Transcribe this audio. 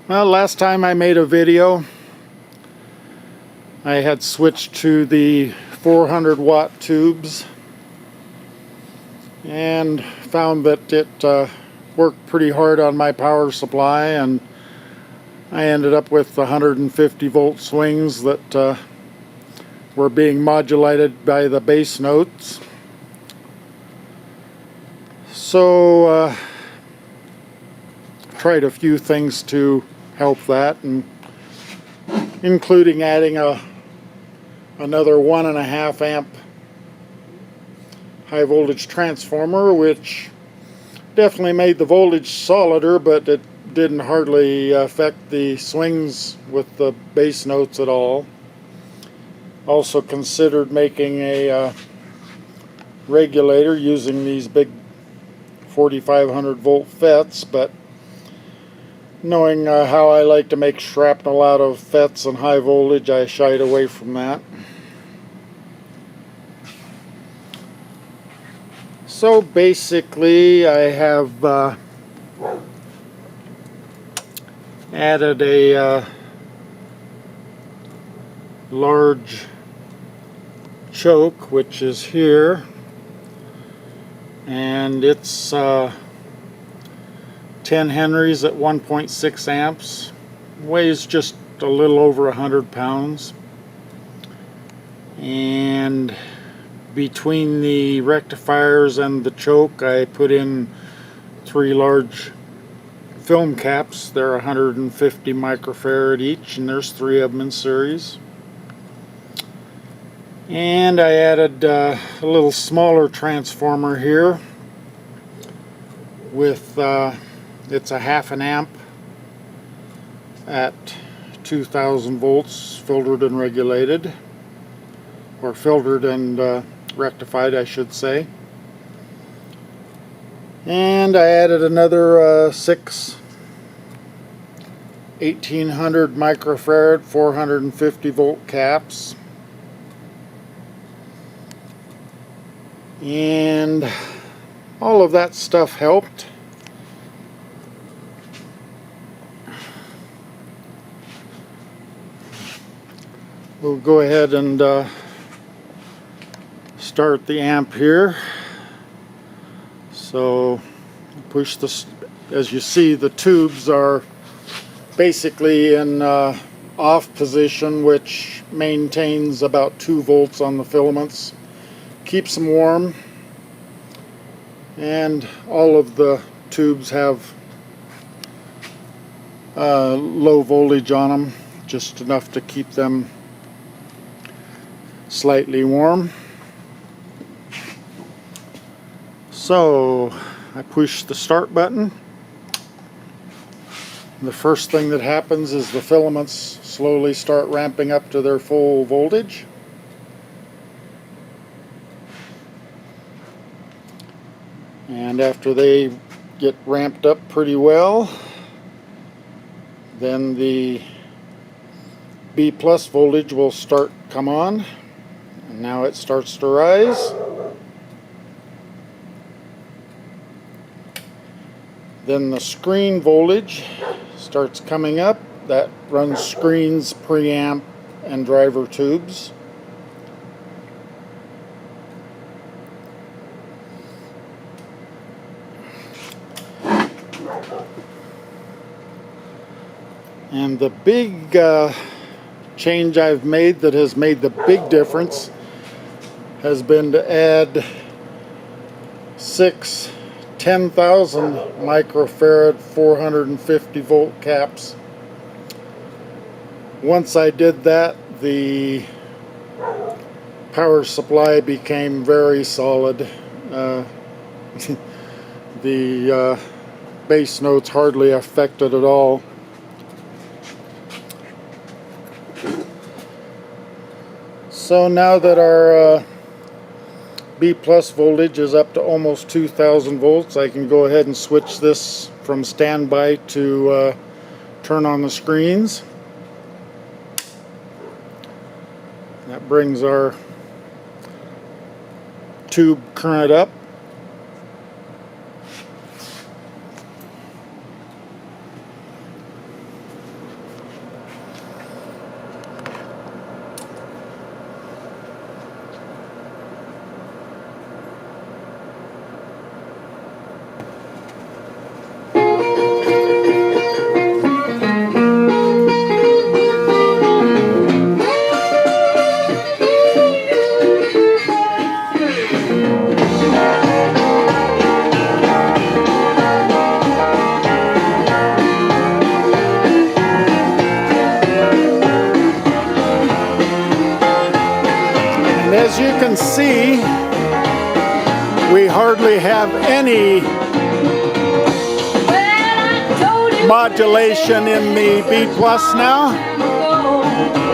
Well, last time I made a video, I had switched to the 400 watt tubes and found that it worked pretty hard on my power supply, and I ended up with 150 volt swings that were being modulated by the bass notes. So tried a few things to help that, and including adding another 1.5 amp high voltage transformer, which definitely made the voltage solider, but it didn't hardly affect the swings with the bass notes at all. Also considered making a regulator using these big 4500 volt FETs, but knowing how I like to make shrapnel out of FETs and high voltage, I shied away from that. So basically I have added a large choke, which is here, and it's 10 Henrys at 1.6 amps, weighs just a little over 100 pounds, and between the rectifiers and the choke I put in 3 large film caps. They're 150 microfarad each, and there's 3 of them in series. And I added a little smaller transformer here with it's a 1/2 amp at 2000 volts, filtered and regulated, or filtered and rectified, I should say. And I added another 6 1800 microfarad 450 volt caps, and all of that stuff helped. We'll go ahead and start the amp here. So push this. As you see, the tubes are basically in off position, which maintains about 2 volts on the filaments, keeps them warm, and all of the tubes have low voltage on them, just enough to keep them slightly warm. So I push the start button. The first thing that happens is the filaments slowly start ramping up to their full voltage. And after they get ramped up pretty well, then the B plus voltage will come on, and now it starts to rise. Then the screen voltage starts coming up. That runs screens, preamp, and driver tubes. And the big change I've made that has made the big difference has been to add 6 10,000 microfarad 450 volt caps. Once I did that, the power supply became very solid. The bass notes hardly affected at all. So now that our B plus voltage is up to almost 2000 volts, I can go ahead and switch this from standby to turn on the screens. That brings our tube current up. hardly have any modulation in the B+ now.